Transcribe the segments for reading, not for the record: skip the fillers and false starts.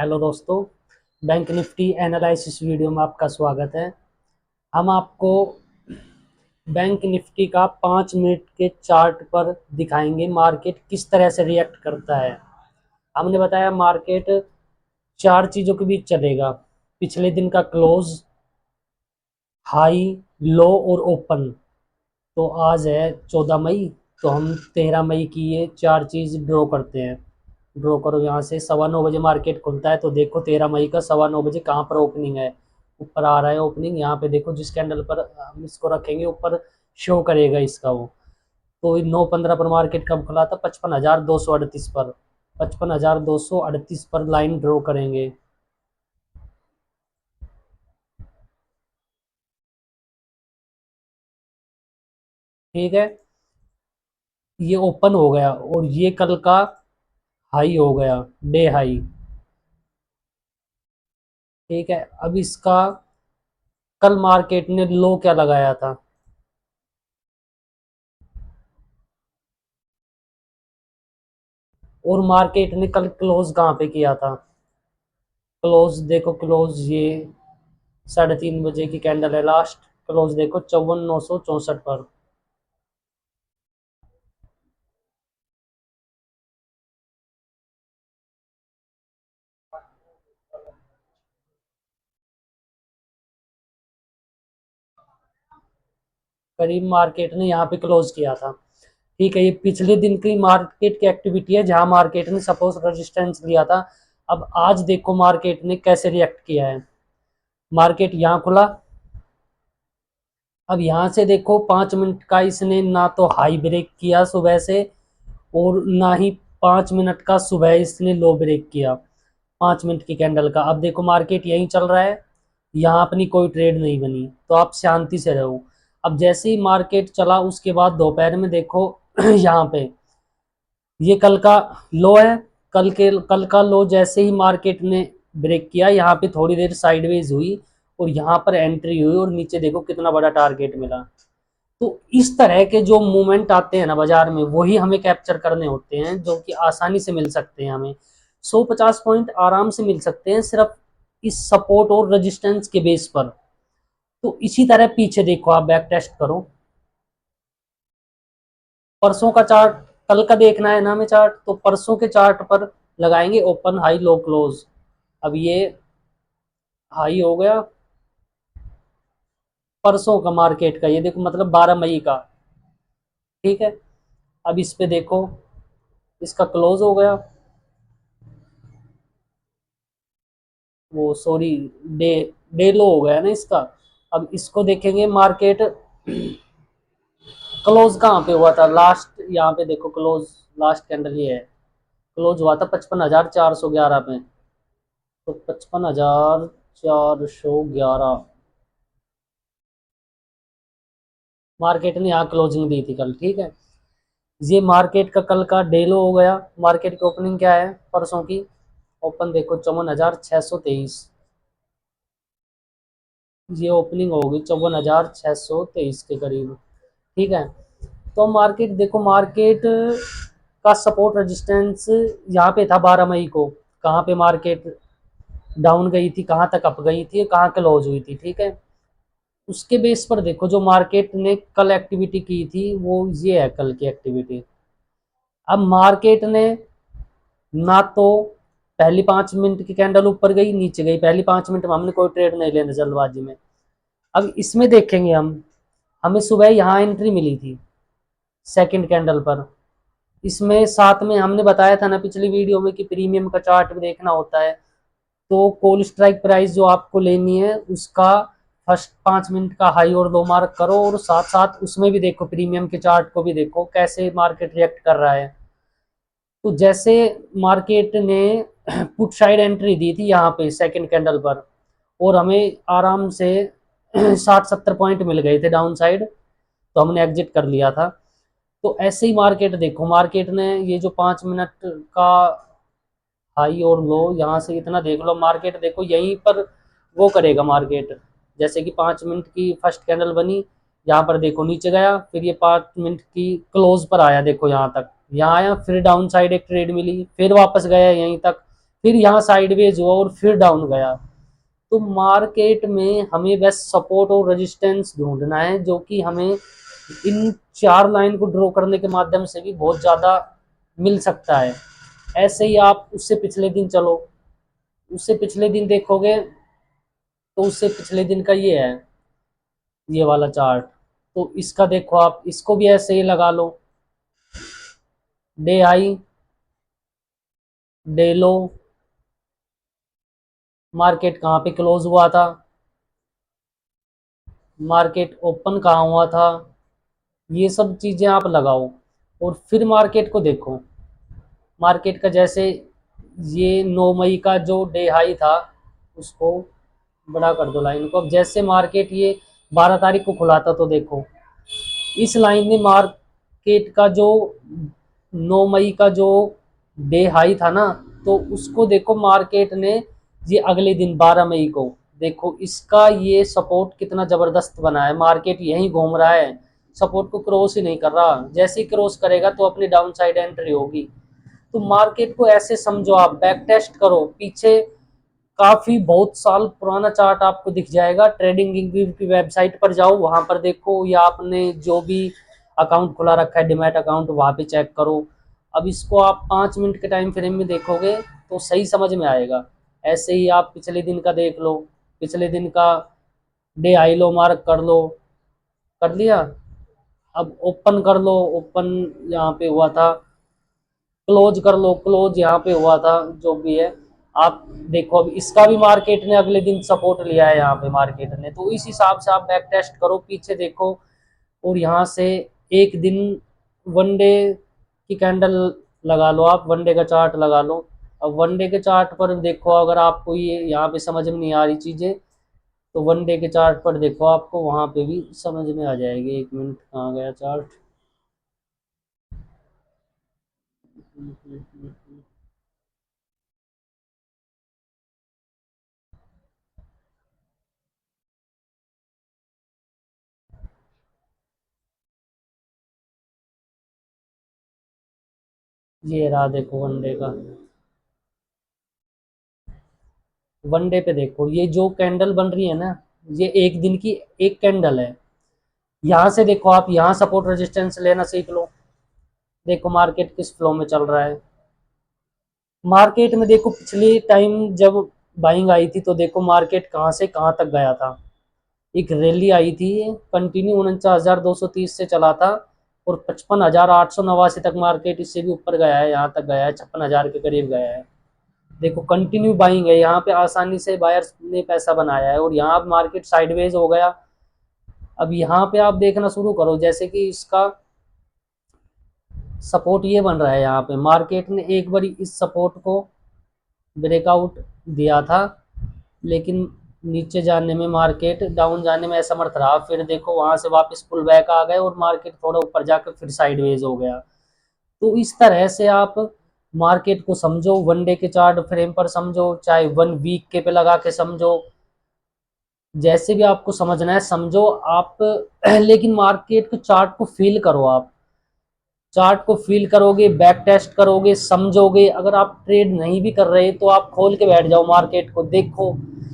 Hello दोस्तों, bank Nifty analysis video में आपका स्वागत है। हम आपको बैंक निफ्टी का 5 मिनट के चार्ट पर दिखाएंगे मार्केट किस तरह से रिएक्ट करता है। हमने बताया मार्केट चार चीज़ों के बीच चलेगा: पिछले दिन का क्लोज, हाई, लो और ओपन। तो आज है 14 मई, तो हम 13 मई की ये चार चीज़ ड्रॉ करते हैं। ड्रॉ करो यहाँ से। 9:15 बजे मार्केट खुलता है, तो देखो 13 मई का 9:15 बजे कहाँ पर ओपनिंग है। ऊपर आ रहा है ओपनिंग, यहाँ पे देखो जिस कैंडल पर हम इसको रखेंगे ऊपर शो करेगा इसका वो। तो 9:15 पर मार्केट कब खुला था? 55,238 पर। 55,238 पर लाइन ड्रॉ करेंगे। ठीक है, ये ओपन हो गया और ये कल का हाई हो गया, डे हाई। ठीक है, अब इसका कल मार्केट ने लो क्या लगाया था? और मार्केट ने कल क्लोज कहाँ पे किया था? क्लोज देखो, क्लोज ये 3:30 बजे की कैंडल है लास्ट। क्लोज देखो 54,964 पर। करीब मार्केट ने यहाँ पे क्लोज किया था। ठीक है, ये पिछले दिन की मार्केट की एक्टिविटी है जहां मार्केट ने सपोज रेजिस्टेंस लिया था। अब आज देखो मार्केट ने कैसे रिएक्ट किया है। मार्केट यहाँ खुला, अब यहाँ से देखो 5 मिनट का इसने ना तो हाई ब्रेक किया सुबह से, और ना ही 5 मिनट का सुबह इसने लो ब्रेक किया। 5 मिनट की कैंडल का अब देखो मार्केट यहीं चल रहा है, यहाँ अपनी कोई ट्रेड नहीं बनी, तो आप शांति से रहो। अब जैसे ही मार्केट चला उसके बाद दोपहर में देखो यहाँ पे ये कल का लो है। कल का लो जैसे ही मार्केट ने ब्रेक किया, यहाँ पे थोड़ी देर साइडवेज हुई और यहाँ पर एंट्री हुई और नीचे देखो कितना बड़ा टारगेट मिला। तो इस तरह के जो मूवमेंट आते हैं ना बाजार में, वही हमें कैप्चर करने होते हैं, जो कि आसानी से मिल सकते हैं हमें। 150 पॉइंट आराम से मिल सकते हैं सिर्फ इस सपोर्ट और रेजिस्टेंस के बेस पर। तो इसी तरह पीछे देखो, आप बैक टेस्ट करो परसों का चार्ट। कल का देखना है ना हमें चार्ट, तो परसों के चार्ट पर लगाएंगे ओपन, हाई, लो, क्लोज। अब ये हाई हो गया परसों का मार्केट का, ये देखो मतलब 12 मई का। ठीक है, अब इस पे देखो इसका क्लोज हो गया, वो सॉरी, डे डे लो हो गया ना इसका। अब इसको देखेंगे मार्केट क्लोज कहाँ पे हुआ था लास्ट, यहाँ पे देखो क्लोज, लास्ट कैंडल ये है। क्लोज हुआ था 55,411 पे। तो 55,411 मार्केट ने यहाँ क्लोजिंग दी थी कल। ठीक है, ये मार्केट का कल का डे लो हो गया। मार्केट की ओपनिंग क्या है परसों की? ओपन देखो 54,623। ये ओपनिंग होगी 54,623 के करीब। ठीक है, तो मार्केट देखो, मार्केट का सपोर्ट रेजिस्टेंस यहाँ पे था 12 मई को। कहाँ पे मार्केट डाउन गई थी, कहाँ तक अप गई थी, कहाँ क्लोज हुई थी। ठीक है, उसके बेस पर देखो जो मार्केट ने कल एक्टिविटी की थी वो ये है कल की एक्टिविटी। अब मार्केट ने ना तो पहली 5 मिनट की कैंडल ऊपर गई नीचे गई, पहली 5 मिनट में हमने कोई ट्रेड नहीं लेना जल्दबाजी में। अब इसमें देखेंगे हम, हमें सुबह यहाँ एंट्री मिली थी सेकंड कैंडल पर। इसमें साथ में हमने बताया था ना पिछली वीडियो में कि प्रीमियम का चार्ट भी देखना होता है। तो कॉल स्ट्राइक प्राइस जो आपको लेनी है उसका फर्स्ट 5 मिनट का हाई और लो मार्क करो, और साथ साथ उसमें भी देखो प्रीमियम के चार्ट को भी देखो कैसे मार्केट रिएक्ट कर रहा है। तो जैसे मार्केट ने पुट साइड एंट्री दी थी यहाँ पे सेकंड कैंडल पर, और हमें आराम से 60-70 पॉइंट मिल गए थे डाउन साइड, तो हमने एग्जिट कर लिया था। तो ऐसे ही मार्केट देखो, मार्केट ने ये जो 5 मिनट का हाई और लो यहाँ से इतना देख लो, मार्केट देखो यहीं पर वो करेगा मार्केट। जैसे कि 5 मिनट की फर्स्ट कैंडल बनी, यहाँ पर देखो नीचे गया, फिर ये 5 मिनट की क्लोज पर आया, देखो यहाँ तक, यहाँ आया, फिर डाउन साइड एक ट्रेड मिली, फिर वापस गया यहीं तक, फिर यहाँ साइडवेज हुआ और फिर डाउन गया। तो मार्केट में हमें बस सपोर्ट और रेजिस्टेंस ढूंढना है, जो कि हमें इन 4 लाइन को ड्रॉ करने के माध्यम से भी बहुत ज़्यादा मिल सकता है। ऐसे ही आप उससे पिछले दिन चलो, उससे पिछले दिन देखोगे तो उससे पिछले दिन का ये है, ये वाला चार्ट। तो इसका देखो, आप इसको भी ऐसे ही लगा लो, day high, day low, market कहाँ पे क्लोज हुआ था, मार्केट ओपन कहाँ हुआ था, ये सब चीज़ें आप लगाओ। और फिर मार्केट को देखो, मार्केट का जैसे ये 9 मई का जो डे हाई था, उसको बड़ा कर दो लाइन को। अब जैसे मार्केट ये 12 तारीख को खुला था, तो देखो इस लाइन ने मार्केट का जो 9 मई का जो डे हाई था ना, तो उसको देखो मार्केट ने ये अगले दिन 12 मई को, देखो इसका ये सपोर्ट कितना ज़बरदस्त बना है। मार्केट यहीं घूम रहा है, सपोर्ट को क्रॉस ही नहीं कर रहा। जैसे ही क्रॉस करेगा तो अपनी डाउन साइड एंट्री होगी। तो मार्केट को ऐसे समझो, आप बैक टेस्ट करो पीछे, काफी बहुत साल पुराना चार्ट आपको दिख जाएगा। ट्रेडिंग की वेबसाइट पर जाओ, वहां पर देखो, या आपने जो भी अकाउंट खुला रखा है डिमैट अकाउंट, वहां पे चेक करो। अब इसको आप 5 मिनट के टाइम फ्रेम में देखोगे तो सही समझ में आएगा। ऐसे ही आप पिछले दिन का देख लो, पिछले दिन का डे हाई लो मार्क कर लो, कर लिया। अब ओपन कर लो, ओपन यहाँ पे हुआ था, क्लोज कर लो, क्लोज यहाँ पे हुआ था, जो भी है। आप देखो अब इसका भी मार्केट ने अगले दिन सपोर्ट लिया है यहाँ पे मार्केट ने, तो इस हिसाब से आप बैक टेस्ट करो, पीछे देखो। और यहाँ से एक दिन वनडे की कैंडल लगा लो, आप वनडे का चार्ट लगा लो। अब वनडे के चार्ट पर देखो, अगर आपको ये यहाँ पे समझ में नहीं आ रही चीज़ें, तो वनडे के चार्ट पर देखो, आपको वहाँ पे भी समझ में आ जाएगी। 1 मिनट, कहाँ गया चार्ट। ये रहा देखो वनडे का। वनडे पे देखो, ये जो कैंडल बन रही है ना, ये एक दिन की एक कैंडल है। यहाँ से देखो, आप यहाँ सपोर्ट रेजिस्टेंस लेना सीख लो। देखो मार्केट किस फ्लो में चल रहा है। मार्केट में देखो पिछले टाइम जब बाइंग आई थी, तो देखो मार्केट कहाँ से कहाँ तक गया था। एक रैली आई थी, कंटिन्यू 49,230 से चला था, और 55,889 तक मार्केट इससे भी ऊपर गया है, यहाँ तक गया है, 56,000 के करीब गया है। देखो कंटिन्यू बाइंग है, यहाँ पे आसानी से बायर्स ने पैसा बनाया है, और यहाँ पे मार्केट साइडवेज हो गया। अब यहाँ पे आप देखना शुरू करो, जैसे कि इसका सपोर्ट ये बन रहा है, यहाँ पे मार्केट ने एक बार इस सपोर्ट को ब्रेकआउट दिया था, लेकिन नीचे जाने में, मार्केट डाउन जाने में असमर्थ रहा। फिर देखो वहां से वापस पुल बैक आ गए, और मार्केट थोड़ा ऊपर जाकर फिर साइडवेज हो गया। तो इस तरह से आप मार्केट को समझो, वनडे के चार्ट फ्रेम पर समझो, चाहे 1 वीक के पे लगा के समझो, जैसे भी आपको समझना है समझो आप। लेकिन मार्केट के चार्ट को फील करो, आप चार्ट को फील करोगे, बैक टेस्ट करोगे, समझोगे। अगर आप ट्रेड नहीं भी कर रहे तो आप खोल के बैठ जाओ, मार्केट को देखो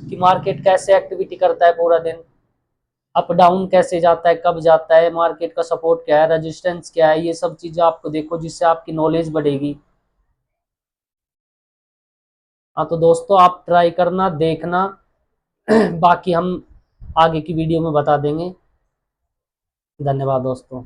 कि मार्केट कैसे एक्टिविटी करता है पूरा दिन, अप डाउन कैसे जाता है, कब जाता है, मार्केट का सपोर्ट क्या है, रेजिस्टेंस क्या है, ये सब चीजें आपको देखो, जिससे आपकी नॉलेज बढ़ेगी। हाँ तो दोस्तों, आप ट्राई करना, देखना। बाकी हम आगे की वीडियो में बता देंगे। धन्यवाद दोस्तों।